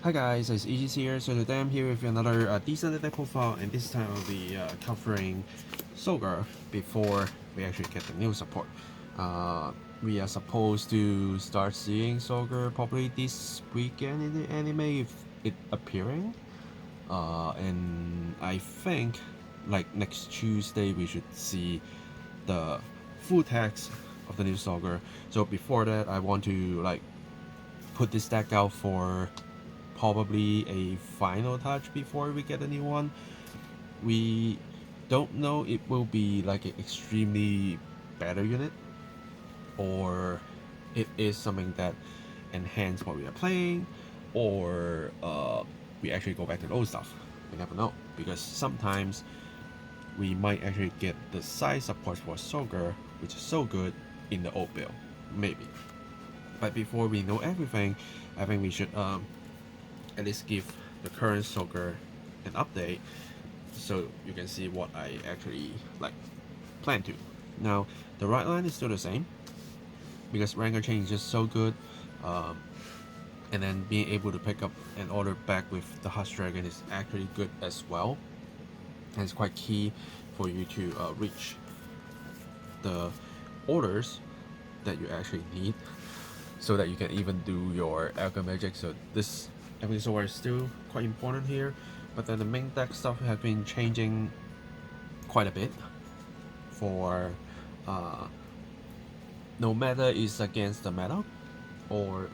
Hi guys, it's Aegis here. So today I'm here with another decent deck profile, and this time I'll be covering Soarer before we actually get the new support. We are supposed to start seeing Soarer probably this weekend in the anime if it appearing. And I think like next Tuesday we should see the full text of the new Soarer. So before that I want to like put this deck out for probably a final touch before we get a new one. We don't know it will be like an extremely better unit or it is something that enhance what we are playing, or we actually go back to the old stuff. We never know, because sometimes we might actually get the size support for Soarer, which is so good in the old build, maybe. But before we know everything, I think we should at least give the current Soarer an update so you can see what I actually like plan to. Now the right line is still the same because Ranger Chain is just so good, and then being able to pick up an order back with the Hush Dragon is actually good as well, and it's quite key for you to reach the orders that you actually need so that you can even do your Alchemy Magic. So this episode is still quite important here, but then the main deck stuff has been changing quite a bit for no matter is against the meta or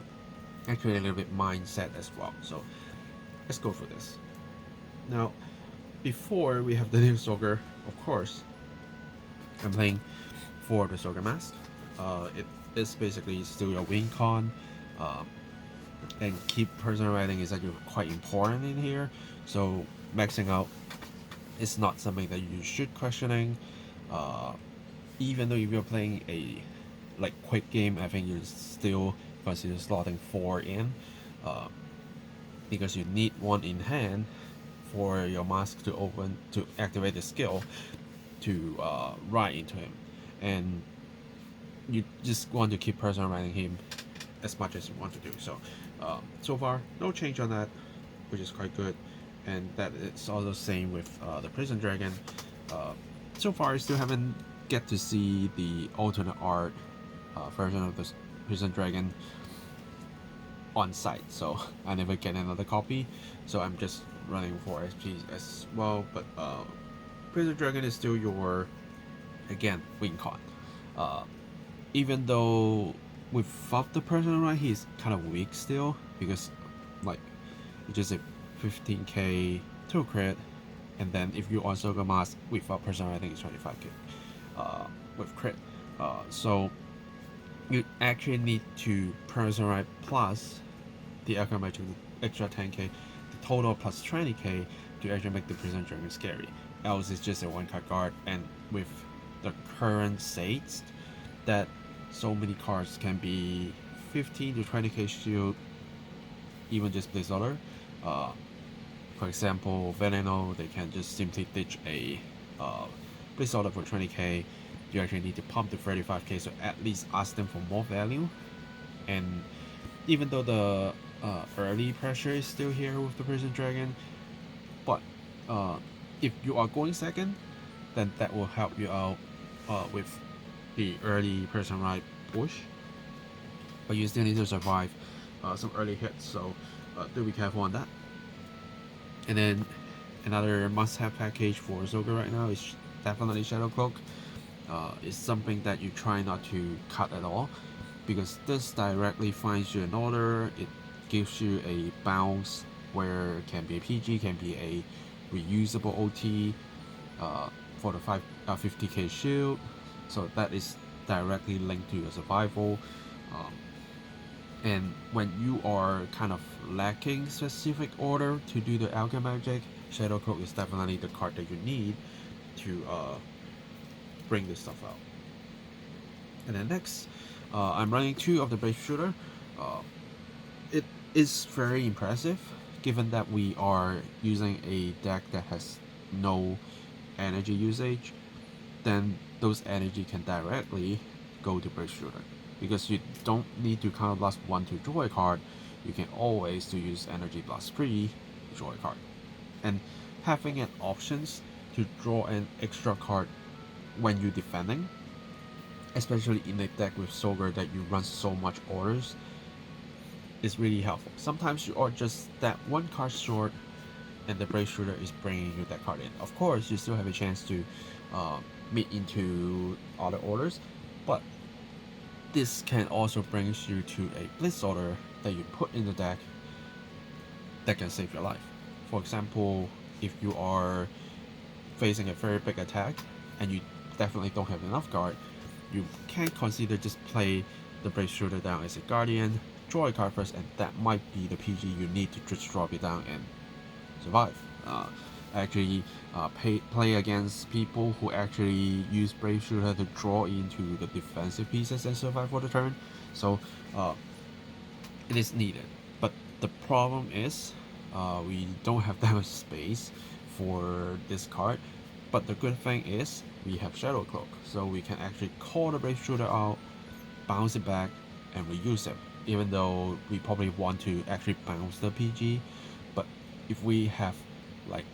actually a little bit mindset as well. So let's go for this. Now before we have the new Soarer, of course I'm playing for the Zorga Masques. It is basically still your win con, and keep personal rating is actually quite important in here. So maxing out is not something that you should questioning. Even though if you're playing a like quick game, I think you still consider slotting 4 in, because you need 1 in hand for your mask to open to activate the skill to ride into him, and you just want to keep personal rating him as much as you want to do. So so far no change on that, which is quite good, and that is also same with the Prison Dragon. So far I still haven't get to see the alternate art version of the Prison Dragon on site, so I never get another copy, so I'm just running for SP as well. But Prison Dragon is still your, again, win con. Even though without the personal right, he's kind of weak still, because like it's just a 15k to crit, and then if you also go mask without personal, I think it's 25k with crit. So you actually need to personalize plus the Alchemy Magic extra 10k, the total plus 20k to actually make the Prison Dragon scary. Else it's just a 1-card guard, and with the current states that so many cards can be 15 to 20k shield, even just Blue Zorga. For example, Veneno, they can just simply ditch a Blue Zorga for 20k. You actually need to pump to 35k, so at least ask them for more value. And even though the early pressure is still here with the Prison Dragon, but if you are going second, then that will help you out with the early person right push, but you still need to survive some early hits, so do be careful on that. And then another must-have package for Zorga right now is definitely Shadow Cloak. It's something that you try not to cut at all, because this directly finds you an order. It gives you a bounce where it can be a PG, can be a reusable OT for the 50k shield, so that is directly linked to your survival. And when you are kind of lacking specific order to do the Alchemy Magic, Shadow Cloak is definitely the card that you need to bring this stuff out. And then next, I'm running 2 of the Brave Shooter. It is very impressive given that we are using a deck that has no energy usage. Then those energy can directly go to Brave Shooter. because you don't need to counterblast 1 to draw a card. You can always to use Energy Blast 3 to draw a card. And having an options to draw an extra card when you're defending, especially in a deck with Soarer that you run so much orders, is really helpful. Sometimes you are just that one card short and the Brave Shooter is bringing you that card in. Of course, you still have a chance to meet into other orders, but this can also bring you to a Blitz order that you put in the deck that can save your life. For example, if you are facing a very big attack and you definitely don't have enough guard, you can consider just play the Brave Shooter down as a Guardian, draw a card first, and that might be the PG you need to just drop it down and survive. Play against people who actually use Brave Shooter to draw into the defensive pieces and survive for the turn. So it is needed. But the problem is we don't have that much space for this card. But the good thing is we have Shadow Cloak, so we can actually call the Brave Shooter out, bounce it back, and reuse it. Even though we probably want to actually bounce the PG, but if we have like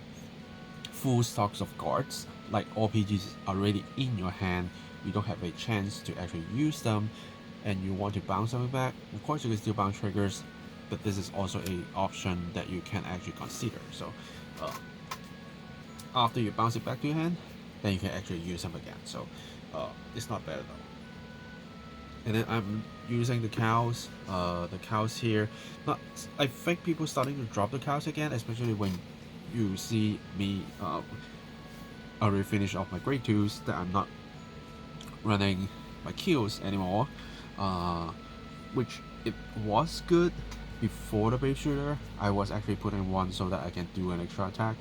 full stocks of cards, like all PGs already in your hand, you don't have a chance to actually use them, and you want to bounce them back, of course you can still bounce triggers, but this is also a option that you can actually consider. So after you bounce it back to your hand, then you can actually use them again. So it's not bad at all. And then I'm using the cows. The cows here. I think people starting to drop the cows again, especially when you see me already finished off my grade 2s, that I'm not running my kills anymore. Which it was good before the Brave Shooter. I was actually putting 1 so that I can do an extra attack.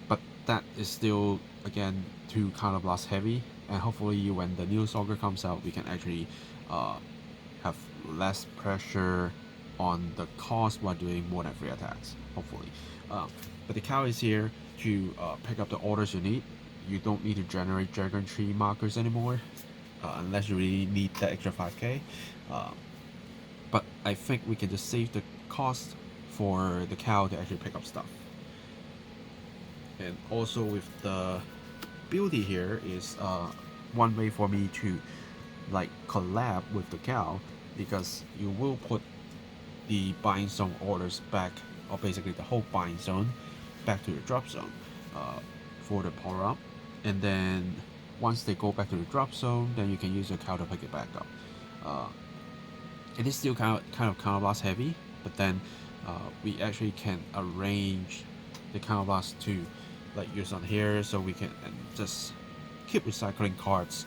But that is still, again, too counterblast heavy. And hopefully when the new Soarer comes out, we can actually have less pressure on the cost while doing more than 3 attacks, hopefully. But the cow is here to pick up the orders you need. You don't need to generate Dragon Tree markers anymore, unless you really need that extra 5k. But I think we can just save the cost for the cow to actually pick up stuff. And also with the beauty here is one way for me to like collab with the cow, because you will put the buying zone orders back, or basically the whole buying zone back to the drop zone for the power up, and then once they go back to the drop zone, then you can use your cow to pick it back up. It is still kind of counterblast heavy, but then we actually can arrange the counterblast to like use on here, so we can just keep recycling cards,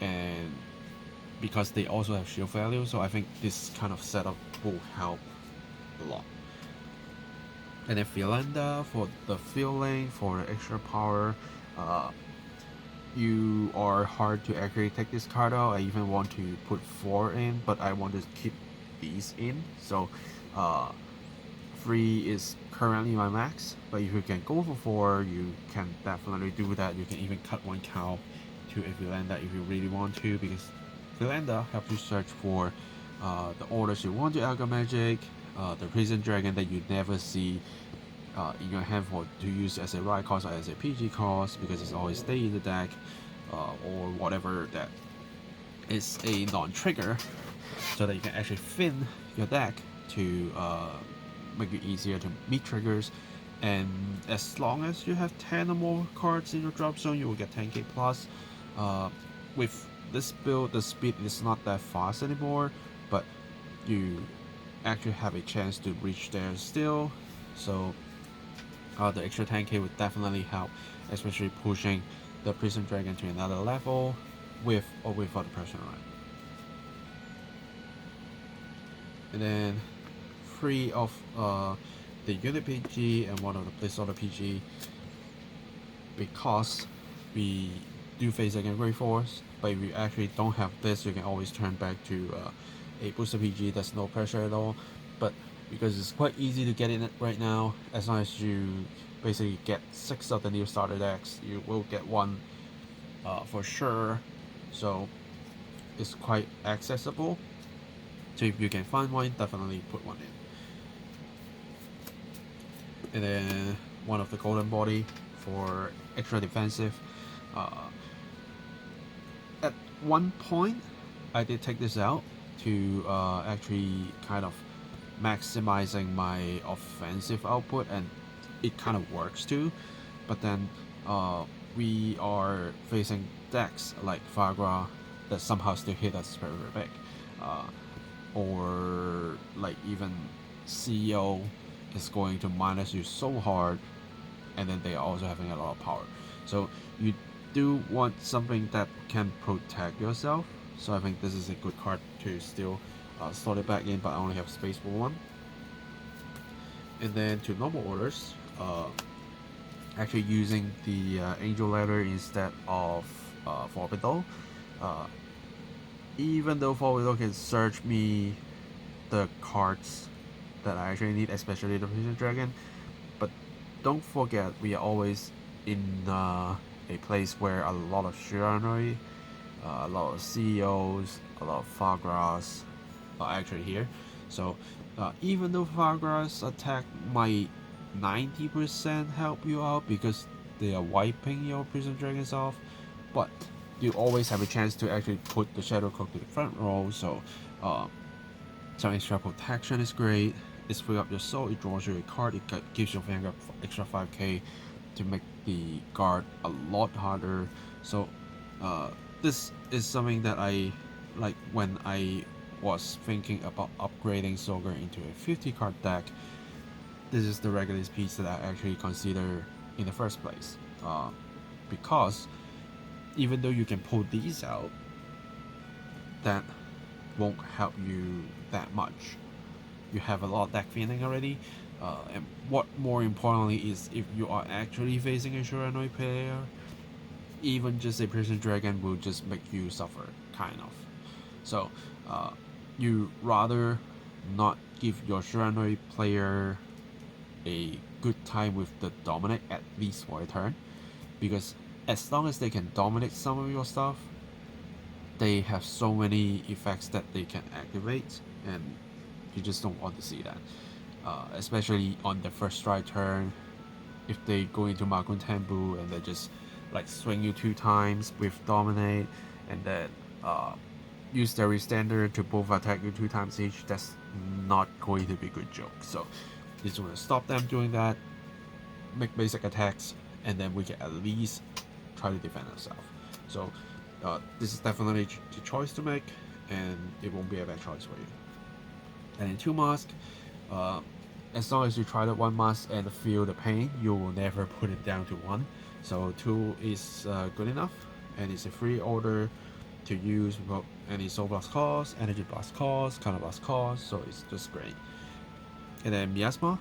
and because they also have shield value, so I think this kind of setup will help a lot. And then Philander for the feeling, for the extra power. You are hard to actually take this card out. I even want to put 4 in, but I want to keep these in. So 3 is currently my max, but if you can go for 4, you can definitely do that. You can even cut 1 cow to a Philander if you really want to, because Philander helps you search for the orders you want to Alchemy Magic, the Prison Dragon that you never see in your hand to use as a ride cost or as a PG cost, because it's always stay in the deck, or whatever that is a non-trigger, so that you can actually thin your deck to make it easier to meet triggers. And as long as you have 10 or more cards in your drop zone, you will get 10k plus. With this build, the speed is not that fast anymore, but you actually have a chance to reach there still. So the extra 10k would definitely help, especially pushing the Prison Dragon to another level with or without the pressure on. And then 3 of the unit PG and 1 of the Blitz Order PG, because we do face against Great Force, but if you actually don't have this, you can always turn back to a booster PG that's no pressure at all. But because it's quite easy to get in it right now, as long as you basically get 6 of the new starter decks, you will get 1 for sure. So is quite accessible. So if you can find one, definitely put one in. And then one of the golden body for extra defensive. At one point, I did take this out to actually kind of maximizing my offensive output, and it kind of works too. But then we are facing decks like Vanguard that somehow still hit us very, very big, or like even CEO is going to minus you so hard, and then they are also having a lot of power. So you do want something that can protect yourself. So I think this is a good card to still slot it back in, but I only have space for one. And then to normal orders, actually using the Angel Ladder instead of Forbiddle. Even though Forbiddle can search me the cards that I actually need, especially the Prison Dragon, but don't forget we are always in a place where a lot of Shiranui, a lot of CEOs, a lot of Fargras are actually here. So even though Fargras attack might 90% help you out because they are wiping your Prison Dragons off, but you always have a chance to actually put the Shadow Cloak to the front row, so some extra protection is great. It's free up your soul, it draws you a card, it gives your Vanguard extra 5k to make the guard a lot harder. So this is something that I like when I was thinking about upgrading Soarer into a 50 card deck. This is the regularist piece that I actually consider in the first place, because even though you can pull these out, that won't help you that much. You have a lot of deck feeling already, and what more importantly is if you are actually facing a Shiranui player, even just a Prison Dragon will just make you suffer, kind of. So you rather not give your Shiranui player a good time with the dominate at least for a turn, because as long as they can dominate some of your stuff, they have so many effects that they can activate, and you just don't want to see that, especially on the first strike turn. If they go into Magun Tembu and they just like swing you 2 times with dominate, and then use their standard to both attack you 2 times each, that's not going to be a good joke. So you just want to stop them doing that, make basic attacks, and then we can at least try to defend ourselves. So this is definitely the choice to make, and it won't be a bad choice for you. And in 2 masks, as long as you try that 1 mask and feel the pain, you will never put it down to 1. So 2 is good enough, and it's a free order to use without any soul blast cost, energy blast cost, counter blast cost, so it's just great. And then Miasma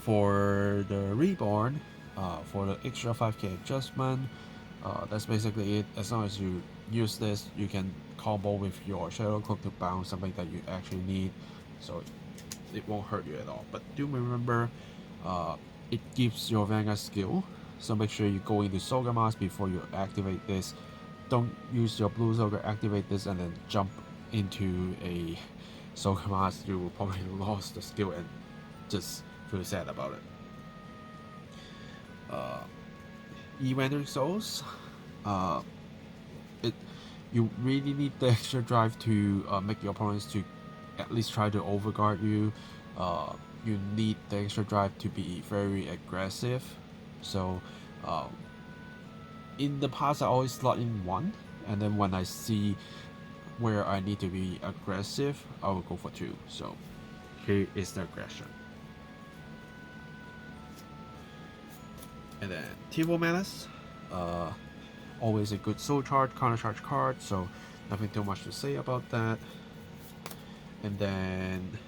for the reborn, for the extra 5k adjustment, that's basically it. As long as you use this, you can combo with your Shadow Cloak to bounce something that you actually need, so it won't hurt you at all. But do remember, it gives your Vanguard skill, so make sure you go into Zorga Masques before you activate this. Don't use your Blue Zorga, activate this, and then jump into a Zorga Masques. You will probably lost the skill and just feel sad about it. Wandering Souls, you really need the extra drive to make your opponents to at least try to overguard you. You need the extra drive to be very aggressive. So in the past I always slot in 1, and then when I see where I need to be aggressive, I will go for 2. So here is the aggression. And then Tivo Menace, always a good soul charge, counter charge card, so nothing too much to say about that. And then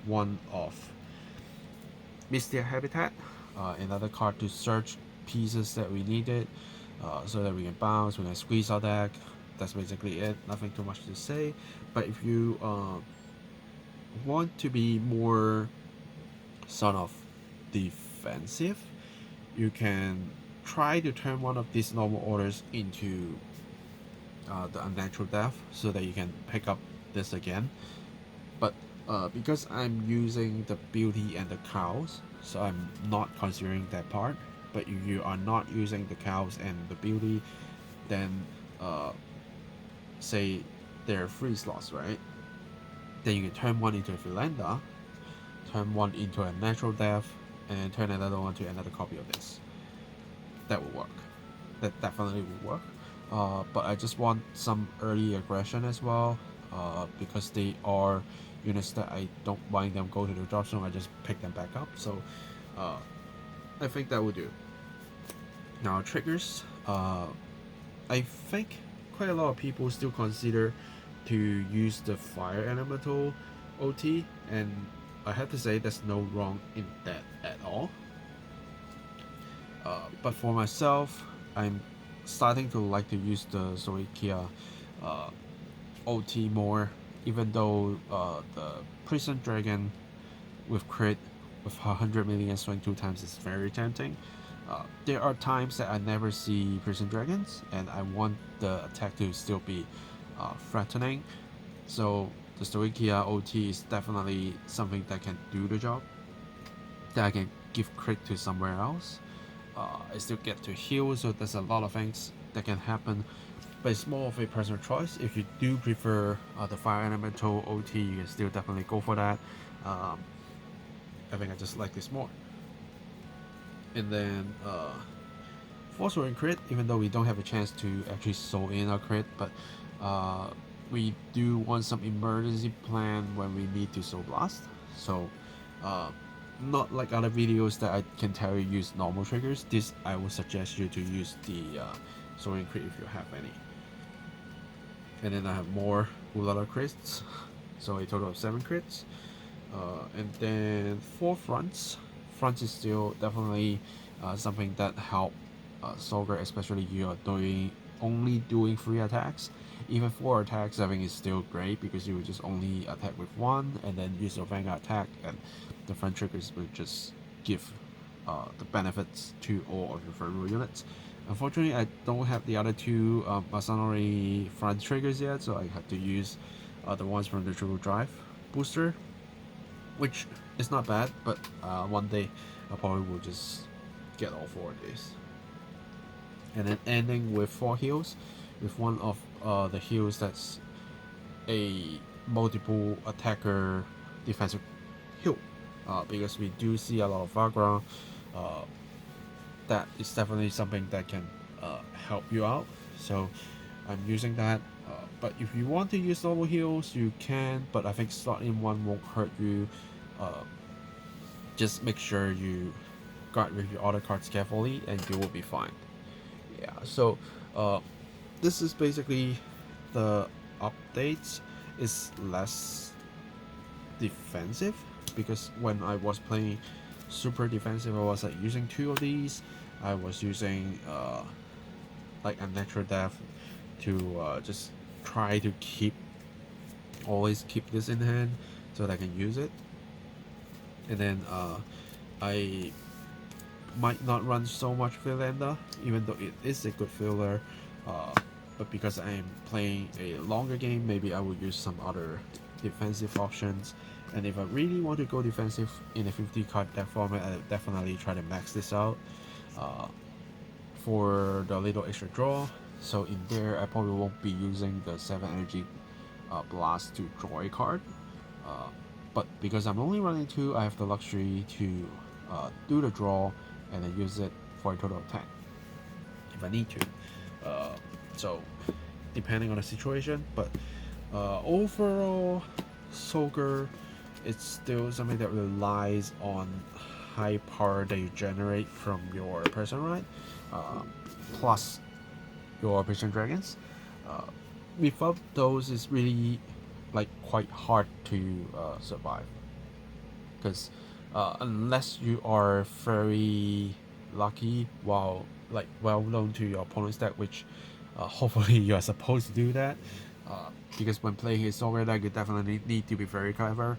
one of Mystic Habitat, another card to search pieces that we needed, so that we can bounce, we can squeeze our deck. That's basically it, nothing too much to say. But if you want to be more sort of defensive, you can try to turn one of these normal orders into the unnatural death so that you can pick up this again. But because I'm using the beauty and the cows, so I'm not considering that part. But if you are not using the cows and the beauty, then say there are 3 slots, right? Then you can turn one into a Philander, turn one into a natural death, and then turn another one to another copy of this. That will work. That definitely will work. But I just want some early aggression as well, because they are units that I don't mind them go to the drop zone. I just pick them back up. So I think that will do. Now triggers. I think quite a lot of people still consider to use the fire elemental OT, and I have to say there's no wrong in that at all. But for myself, I'm starting to like to use the Zoikia OT more, even though the Prison Dragon with crit with 100 million swing 2 times is very tempting. There are times that I never see Prison Dragons, and I want the attack to still be threatening. So the Stoichia OT is definitely something that can do the job, that I can give crit to somewhere else. I still get to heal, so there's a lot of things that can happen, but it's more of a personal choice. If you do prefer the fire elemental OT, you can still definitely go for that. I think I just like this more. And then Force Roaring crit, even though we don't have a chance to actually soul in our crit, but we do want some emergency plan when we need to soul blast. So not like other videos that I can tell you use normal triggers. This I would suggest you to use the soaring crit if you have any. And then I have more Ulala crits, so a total of 7 crits. And then 4 fronts. Fronts is still definitely something that help Soarer, especially you are only doing 3 attacks. Even 4 attacks I think is still great, because you will just only attack with 1 and then use your Vanguard attack, and the front triggers will just give the benefits to all of your front row units. Unfortunately, I don't have the other 2 Masanori front triggers yet, so I have to use the ones from the Triple Drive booster, which is not bad, but one day I probably will just get all 4 of these. And then ending with 4 heals, with one of the heals that's a multiple attacker defensive heal, because we do see a lot of Vagra. That is definitely something that can help you out, so I'm using that. But if you want to use normal heals, you can, but I think starting one won't hurt you. Just make sure you guard with your other cards carefully and you will be fine. Yeah, so this is basically the updates. It's less defensive, because when I was playing super defensive, I was like using 2 of these. I was using like a natural death to just try to always keep this in hand so that I can use it. And then I might not run so much Philander, even though it is a good filler, but because I am playing a longer game, maybe I will use some other defensive options. And if I really want to go defensive in a 50 card deck format, I'll definitely try to max this out for the little extra draw. So in there, I probably won't be using the 7 energy blast to draw a card, but because I'm only running 2, I have the luxury to do the draw and then use it for a total of 10 if I need to. So depending on the situation, but overall, Soarer, it's still something that relies on high power that you generate from your person ride, plus your Prison Dragons. Without those, it's really like quite hard to survive, because unless you are very lucky, well known to your opponent's deck, which hopefully you are supposed to do that, because when playing a Soarer deck, you definitely need to be very clever.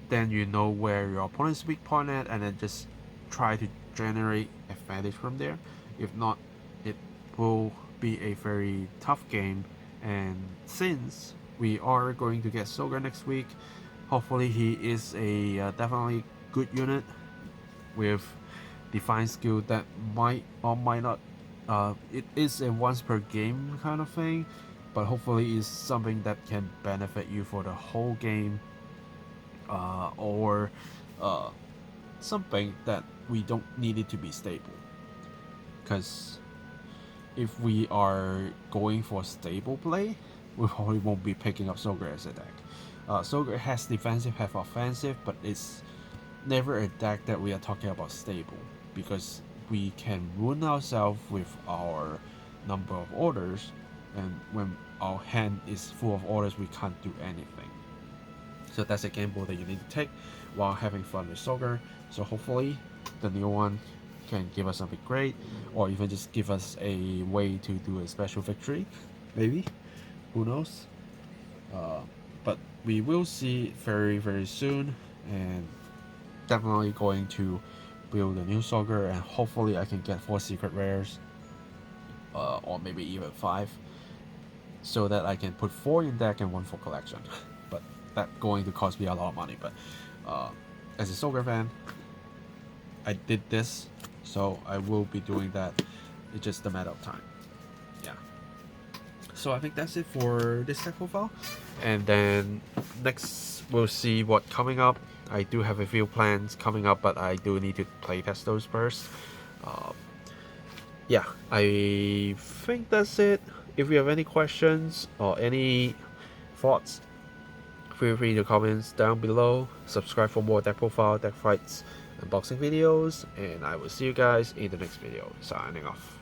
Then you know where your opponent's weak point at, and then just try to generate advantage from there. If not, it will be a very tough game, and since we are going to get Soarer next week, hopefully he is a definitely good unit with defined skill that might or might not. It is a once per game kind of thing, but hopefully it's something that can benefit you for the whole game, or something that we don't need it to be stable. Because if we are going for stable play, we probably won't be picking up Soarer as a deck. Soarer has defensive, have offensive, but it's never a deck that we are talking about stable, because we can ruin ourselves with our number of orders, and when our hand is full of orders, we can't do anything. So that's a gamble that you need to take while having fun with Soarer. So hopefully the new one can give us something great, or even just give us a way to do a special victory, maybe, who knows. But we will see very soon, and definitely going to build a new Soarer, and hopefully I can get 4 secret rares, or maybe even 5, so that I can put 4 in deck and 1 for collection. But that's going to cost me a lot of money. But as a Soarer fan, I did this, so I will be doing that. It's just a matter of time. Yeah. So I think that's it for this deck profile, and then next we'll see what coming up. I do have a few plans coming up, but I do need to playtest those first. Yeah, I think that's it. If you have any questions or any thoughts, feel free to comment down below. Subscribe for more deck profile, deck fights, unboxing videos, and I will see you guys in the next video. Signing off.